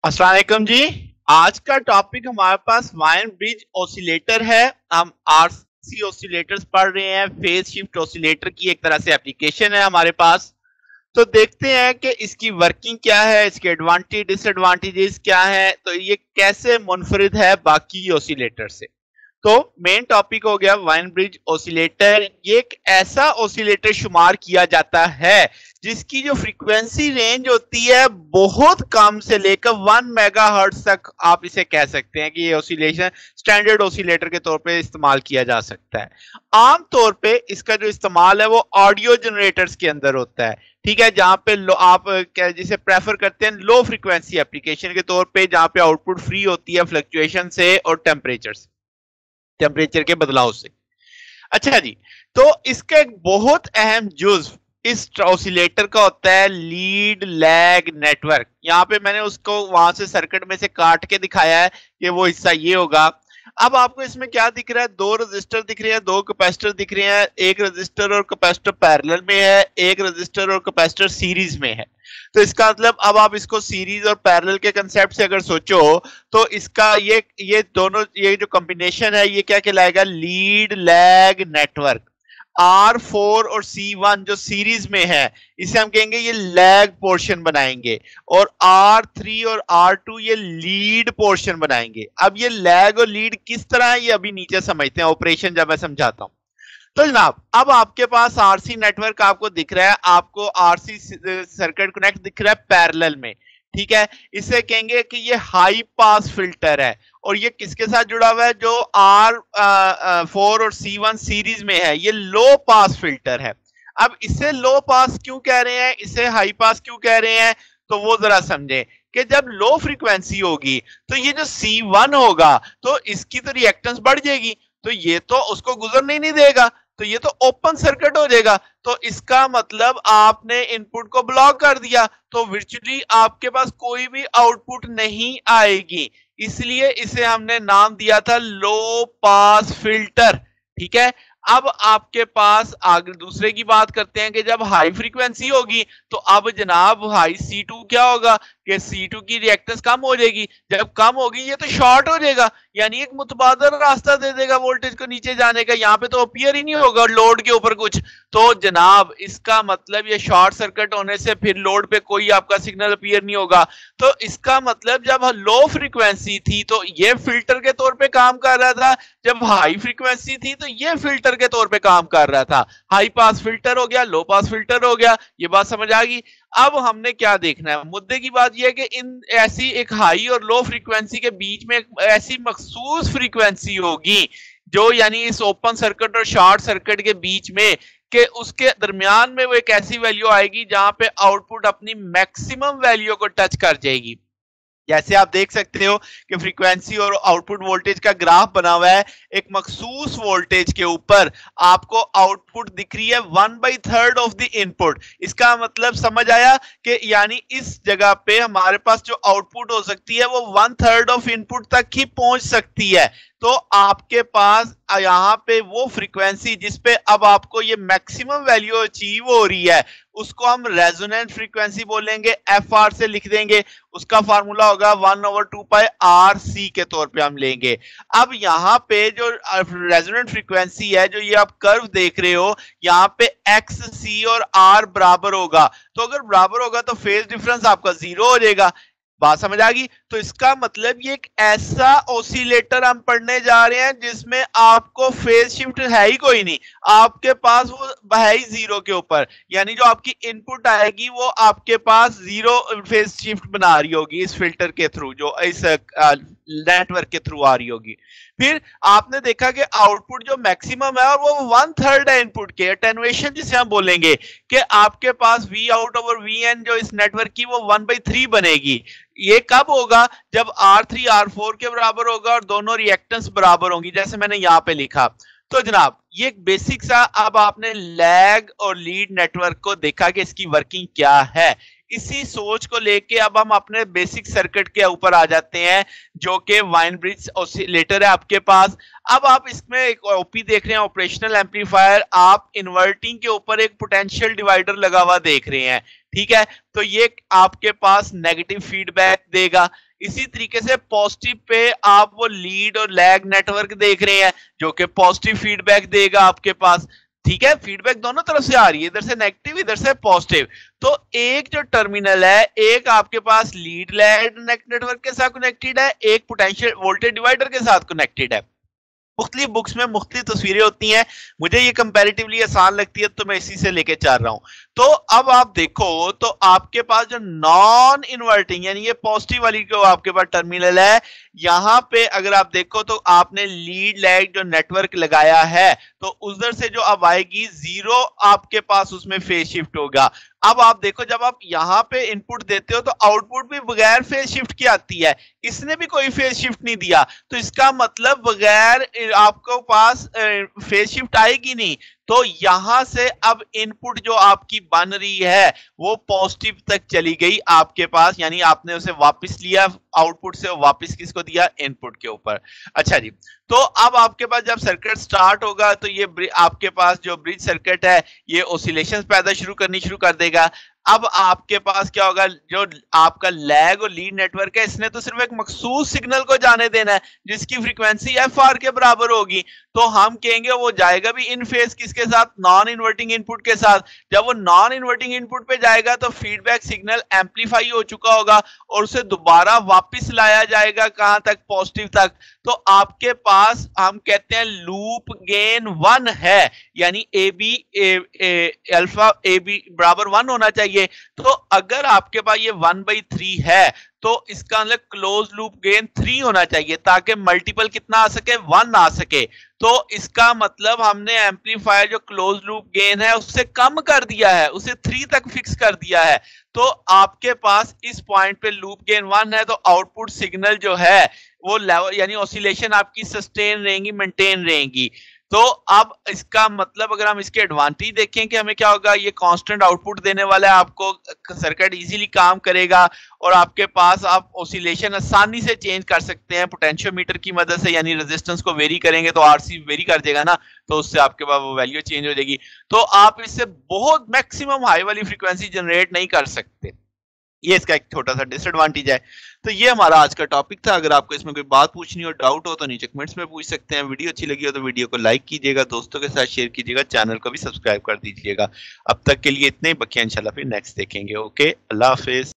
अस्सलाम वालेकुम जी। आज का टॉपिक हमारे पास वाइन ब्रिज ऑसिलेटर है। हम आरसी ऑसिलेटर्स पढ़ रहे हैं। फेज शिफ्ट ऑसिलेटर की एक तरह से एप्लीकेशन है हमारे पास। तो देखते हैं कि इसकी वर्किंग क्या है, इसके एडवांटेज डिसएडवांटेजेस क्या है, तो ये कैसे मुनफरिद है बाकी ऑसिलेटर से। तो मेन टॉपिक हो गया वाइन ब्रिज ऑसिलेटर। ये एक ऐसा ऑसिलेटर शुमार किया जाता है जिसकी जो फ्रीक्वेंसी रेंज होती है बहुत कम से लेकर 1 मेगाहर्ट्ज तक आप इसे कह सकते हैं कि ये ऑसिलेशन स्टैंडर्ड ऑसिलेटर के तौर पे इस्तेमाल किया जा सकता है। आम तौर पे इसका जो इस्तेमाल है वो ऑडियो जनरेटर्स के अंदर होता है। ठीक है, जहां पे आप जिसे प्रेफर करते हैं लो फ्रीक्वेंसी एप्लीकेशन के तौर पे, जहां पे आउटपुट फ्री होती है फ्लक्चुएशन से और टेम्परेचर के बदलाव से। अच्छा जी, तो इसका एक बहुत अहम जुज्व इस ऑसिलेटर का होता है लीड लैग नेटवर्क। यहाँ पे मैंने उसको वहां से सर्किट में से काट के दिखाया है कि वो हिस्सा ये होगा। अब आपको इसमें क्या दिख रहा है, दो रजिस्टर दिख रहे हैं, दो कैपेसिटर दिख रहे हैं। एक रजिस्टर और कैपेसिटर पैरेलल में है, एक रजिस्टर और कैपेसिटर सीरीज में है। तो इसका मतलब अब आप इसको सीरीज और पैरेलल के कंसेप्ट से अगर सोचो तो इसका ये दोनों ये जो कॉम्बिनेशन है ये क्या कहलाएगा, लीड लैग नेटवर्क। R4 और C1 जो सीरीज में है इसे हम कहेंगे ये लैग पोर्शन बनाएंगे, और R3 और R2 ये लीड पोर्शन बनाएंगे। अब ये लैग और लीड किस तरह है ये अभी नीचे समझते हैं, ऑपरेशन जब मैं समझाता हूं। तो जनाब अब आपके पास आरसी नेटवर्क आपको दिख रहा है, आपको आरसी सर्किट कनेक्ट दिख रहा है पैरेलल में। ठीक है, इसे कहेंगे कि ये हाई पास फिल्टर है, और ये किसके साथ जुड़ा हुआ है, जो R4 और C1 सीरीज में है, ये लो पास फिल्टर है। अब इसे लो पास क्यों कह रहे हैं, इसे हाई पास क्यों कह रहे हैं, तो वो जरा समझें कि जब लो फ्रीक्वेंसी होगी तो ये जो C1 होगा तो इसकी तो रिएक्टेंस बढ़ जाएगी, तो ये तो उसको गुजरने ही नहीं देगा, तो ये तो ओपन सर्किट हो जाएगा। तो इसका मतलब आपने इनपुट को ब्लॉक कर दिया, तो वर्चुअली आपके पास कोई भी आउटपुट नहीं आएगी। इसलिए इसे हमने नाम दिया था लो पास फिल्टर। ठीक है, अब आपके पास आगे दूसरे की बात करते हैं कि जब हाई फ्रीक्वेंसी होगी तो अब जनाब हाई C2 क्या होगा कि C2 की रिएक्टेंस कम हो जाएगी। जब कम होगी ये तो शॉर्ट हो जाएगा, यानी एक मुतबादल रास्ता दे देगा वोल्टेज को नीचे जाने का, यहाँ पे तो अपीयर ही नहीं होगा लोड के ऊपर कुछ। तो जनाब इसका मतलब ये शॉर्ट सर्किट होने से फिर लोड पे कोई आपका सिग्नल अपीयर नहीं होगा। तो इसका मतलब जब लो फ्रीक्वेंसी थी तो ये फिल्टर के तौर पे काम कर रहा था, जब हाई फ्रीक्वेंसी थी तो ये फिल्टर के तौर पे काम कर रहा था। हाई पास फिल्टर हो गया, लो पास फिल्टर हो गया, ये बात समझ आ गई। अब हमने क्या देखना है, मुद्दे की बात यह है कि इन ऐसी एक हाई और लो फ्रीक्वेंसी के बीच में एक ऐसी मखसूस फ्रीक्वेंसी होगी जो यानी इस ओपन सर्किट और शॉर्ट सर्किट के बीच में कि उसके दरमियान में वो एक ऐसी वैल्यू आएगी जहां पे आउटपुट अपनी मैक्सिमम वैल्यू को टच कर जाएगी। जैसे आप देख सकते हो कि फ्रीक्वेंसी और आउटपुट वोल्टेज का ग्राफ बना हुआ है, एक मखसूस वोल्टेज के ऊपर आपको आउटपुट दिख रही है 1/3 ऑफ द इनपुट। इसका मतलब समझ आया कि यानी इस जगह पे हमारे पास जो आउटपुट हो सकती है वो 1/3 ऑफ इनपुट तक ही पहुंच सकती है। तो आपके पास यहाँ पे वो फ्रीक्वेंसी जिसपे अब आपको ये मैक्सिमम वैल्यू अचीव हो रही है उसको हम रेजोनेंट फ्रीक्वेंसी बोलेंगे, FR से लिख देंगे। उसका फार्मूला होगा 1/2πRC के तौर पे हम लेंगे। अब यहाँ पे जो रेजोनेंट फ्रीक्वेंसी है, जो ये आप कर्व देख रहे हो, यहाँ पे X, C और R बराबर होगा। तो अगर बराबर होगा तो फेज डिफरेंस आपका 0 हो जाएगा। बात समझ आ गई। तो इसका मतलब ये एक ऐसा ऑसिलेटर हम पढ़ने जा रहे हैं जिसमें आपको फेज शिफ्ट है ही कोई नहीं, आपके पास वो है ही 0 के ऊपर, यानी जो आपकी इनपुट आएगी वो आपके पास 0 फेज शिफ्ट बना रही होगी इस फिल्टर के थ्रू, जो इस नेटवर्क के थ्रू आ रही होगी। फिर आपने देखा कि आउटपुट जो मैक्सिमम है और वो 1/3 है इनपुट के, अटेन्युएशन जिसे हम बोलेंगे कि आपके पास V आउट ओवर VN जो इस नेटवर्क की वो 1/3 बनेगी। ये कब होगा, जब R3 R4 के बराबर होगा और दोनों रिएक्टेंस बराबर होंगी, जैसे मैंने यहां पे लिखा। तो जनाब ये एक बेसिक सा, अब आपने लैग और लीड नेटवर्क को देखा कि इसकी वर्किंग क्या है। इसी सोच को लेके अब हम अपने बेसिक सर्किट के ऊपर आ जाते हैं जो कि वाइन ब्रिज ऑसिलेटर है आपके पास। अब आप इसमें एक ओपी देख रहे हैं, ऑपरेशनल एम्पलीफायर। आप इन्वर्टिंग के ऊपर एक पोटेंशियल डिवाइडर लगा हुआ देख रहे हैं। ठीक है, तो ये आपके पास नेगेटिव फीडबैक देगा। इसी तरीके से पॉजिटिव पे आप वो लीड और लैग नेटवर्क देख रहे हैं जो कि पॉजिटिव फीडबैक देगा आपके पास। ठीक है, फीडबैक दोनों तरफ से आ रही है, इधर से नेगेटिव इधर से पॉजिटिव। तो एक जो टर्मिनल है, एक आपके पास लीड लैग नेटवर्क के साथ कनेक्टेड है, एक पोटेंशियल वोल्टेज डिवाइडर के साथ कनेक्टेड है। मुख्तलिफ बुक्स में मुख्तलिफ तस्वीरें होती हैं, मुझे ये कंपैरेटिवली आसान लगती है तो मैं इसी से लेके चल रहा हूं। तो अब आप देखो तो आपके पास जो नॉन इन्वर्टिंग यानी ये पॉजिटिव वाली जो आपके पास टर्मिनल है, यहां पे अगर आप देखो तो आपने लीड लैग जो नेटवर्क लगाया है तो उधर से जो अब आएगी जीरो आपके पास उसमें फेज शिफ्ट होगा। अब आप देखो जब आप यहां पे इनपुट देते हो तो आउटपुट भी बगैर फेज शिफ्ट की आती है, इसने भी कोई फेज शिफ्ट नहीं दिया, तो इसका मतलब बगैर आपको पास फेज शिफ्ट आएगी नहीं। तो यहां से अब इनपुट जो आपकी बन रही है वो पॉजिटिव तक चली गई आपके पास, यानी आपने उसे वापस लिया आउटपुट से, वापस किसको दिया, इनपुट के ऊपर। अच्छा जी, तो अब आपके पास जब सर्किट स्टार्ट होगा तो ये आपके पास जो ब्रिज सर्किट है ये ऑसिलेशंस पैदा शुरू कर देगा। अब आपके पास क्या होगा, जो आपका लैग और लीड नेटवर्क है इसने तो सिर्फ एक मखसूस सिग्नल को जाने देना है जिसकी फ्रीक्वेंसी FR के बराबर होगी, तो हम कहेंगे वो जाएगा भी इन फेज किसके साथ, नॉन इन्वर्टिंग इनपुट के साथ। जब वो नॉन इन्वर्टिंग इनपुट पे जाएगा तो फीडबैक सिग्नल एम्पलीफाई हो चुका होगा और उसे दोबारा वापस लाया जाएगा कहां तक, पॉजिटिव तक। तो आपके पास हम कहते हैं लूप गेन 1 है, यानी AB अल्फा AB बराबर 1 होना चाहिए। तो अगर आपके पास ये 1/3 है तो इसका मतलब क्लोज लूप गेन 3 होना चाहिए ताकि मल्टीपल कितना आ सके, 1 आ सके। तो इसका मतलब हमने एम्पलीफायर जो क्लोज लूप गेन है उससे कम कर दिया है, उसे 3 तक फिक्स कर दिया है। तो आपके पास इस पॉइंट पे लूप गेन 1 है तो आउटपुट सिग्नल जो है वो लेवल यानी ऑसिलेशन आपकी सस्टेन रहेंगी, मेंटेन रहेंगी। तो अब इसका मतलब अगर हम इसके एडवांटेज देखें कि हमें क्या होगा, ये कांस्टेंट आउटपुट देने वाला है, आपको सर्किट इजीली काम करेगा और आपके पास आप ऑसिलेशन आसानी से चेंज कर सकते हैं पोटेंशियोमीटर की मदद से, यानी रेजिस्टेंस को वेरी करेंगे तो आरसी वेरी कर देगा ना, तो उससे आपके पास वो वैल्यू चेंज हो जाएगी। तो आप इससे बहुत मैक्सिमम हाई वाली फ्रीक्वेंसी जनरेट नहीं कर सकते, ये इसका एक छोटा सा डिसएडवांटेज है। तो ये हमारा आज का टॉपिक था। अगर आपको इसमें कोई बात पूछनी हो, डाउट हो तो नीचे कमेंट्स में पूछ सकते हैं। वीडियो अच्छी लगी हो तो वीडियो को लाइक कीजिएगा, दोस्तों के साथ शेयर कीजिएगा, चैनल को भी सब्सक्राइब कर दीजिएगा। अब तक के लिए इतने ही, बाकी इंशाल्लाह फिर नेक्स्ट देखेंगे। ओके, अल्लाह हाफिज।